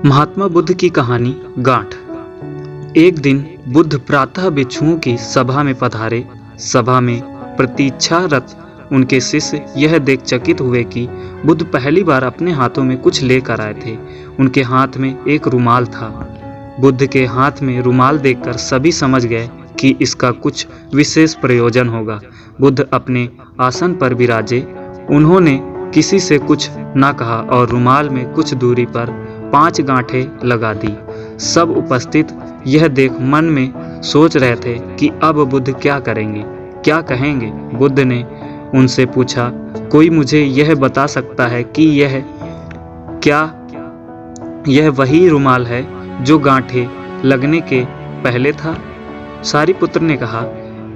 महात्मा बुद्ध की कहानी गांठ। एक दिन बुद्ध प्रातः भिक्षुओं की सभा में पधारे। सभा में प्रतीक्षारत उनके शिष्य यह देख चकित हुए कि बुद्ध पहली बार अपने हाथों में कुछ लेकर आए थे। उनके हाथ में एक रुमाल था। बुद्ध के हाथ में रुमाल देखकर सभी समझ गए कि इसका कुछ विशेष प्रयोजन होगा। बुद्ध अपने आसन पर विराजे। उन्होंने किसी से कुछ न कहा और रुमाल में कुछ दूरी पर 5 गांठें लगा दी। सब उपस्थित यह देख मन में सोच रहे थे कि अब बुद्ध क्या करेंगे, क्या कहेंगे। बुद्ध ने उनसे पूछा, कोई मुझे यह बता सकता है कि यह वही रुमाल है जो गांठें लगने के पहले था? सारीपुत्र ने कहा,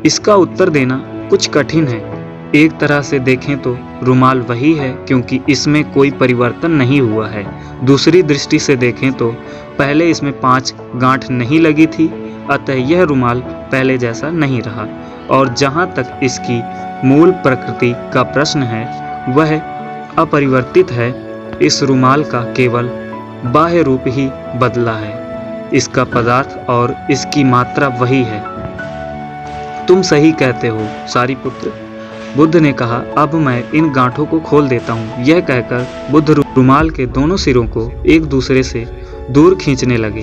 इसका उत्तर देना कुछ कठिन है। एक तरह से देखें तो रुमाल वही है, क्योंकि इसमें कोई परिवर्तन नहीं हुआ है। दूसरी दृष्टि से देखें तो पहले इसमें 5 गांठ नहीं लगी थी, अतः यह रुमाल पहले जैसा नहीं रहा। और जहाँ तक इसकी मूल प्रकृति का प्रश्न है, वह अपरिवर्तित है। इस रुमाल का केवल बाह्य रूप ही बदला है। इसका पदार्थ और इसकी मात्रा वही है। तुम सही कहते हो सारीपुत्र, बुद्ध ने कहा। अब मैं इन गांठों को खोल देता हूँ। यह कहकर बुद्ध रुमाल के दोनों सिरों को एक दूसरे से दूर खींचने लगे।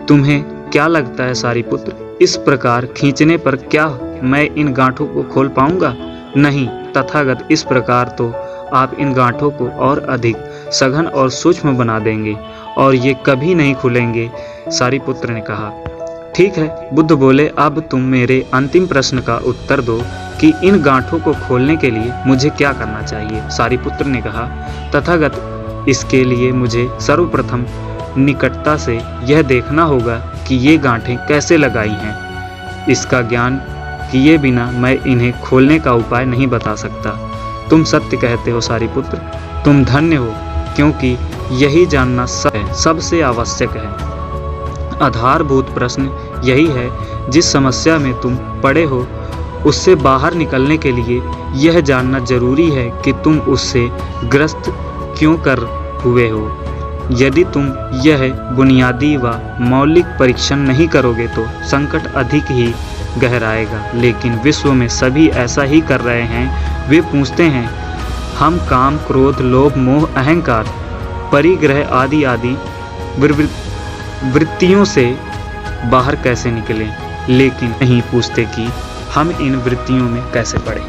तुम्हें क्या लगता है सारीपुत्र, इस प्रकार खींचने पर क्या मैं इन गांठों को खोल पाऊंगा? नहीं तथागत, इस प्रकार तो आप इन गांठों को और अधिक सघन और सूक्ष्म बना देंगे और ये कभी नहीं खुलेंगे। सारीपुत्र ने कहा। ठीक है, बुद्ध बोले। अब तुम मेरे अंतिम प्रश्न का उत्तर दो कि इन गांठों को खोलने के लिए मुझे क्या करना चाहिए। सारीपुत्र ने कहा, तथागत, इसके लिए मुझे सर्वप्रथम निकटता से यह देखना होगा कि ये गांठें कैसे लगाई हैं। इसका ज्ञान किए बिना मैं इन्हें खोलने का उपाय नहीं बता सकता। तुम सत्य कहते हो सारीपुत्र, तुम धन्य हो, क्योंकि यही जानना सबसे आवश्यक है। आधारभूत प्रश्न यही है, जिस समस्या में तुम पड़े हो उससे बाहर निकलने के लिए यह जानना जरूरी है कि तुम उससे ग्रस्त क्यों कर हुए हो। यदि तुम यह बुनियादी व मौलिक परीक्षण नहीं करोगे तो संकट अधिक ही गहराएगा। लेकिन विश्व में सभी ऐसा ही कर रहे हैं। वे पूछते हैं, हम काम, क्रोध, लोभ, मोह, अहंकार, परिग्रह आदि वृत्तियों से बाहर कैसे निकलें, लेकिन नहीं पूछते कि हम इन वृत्तियों में कैसे पड़े।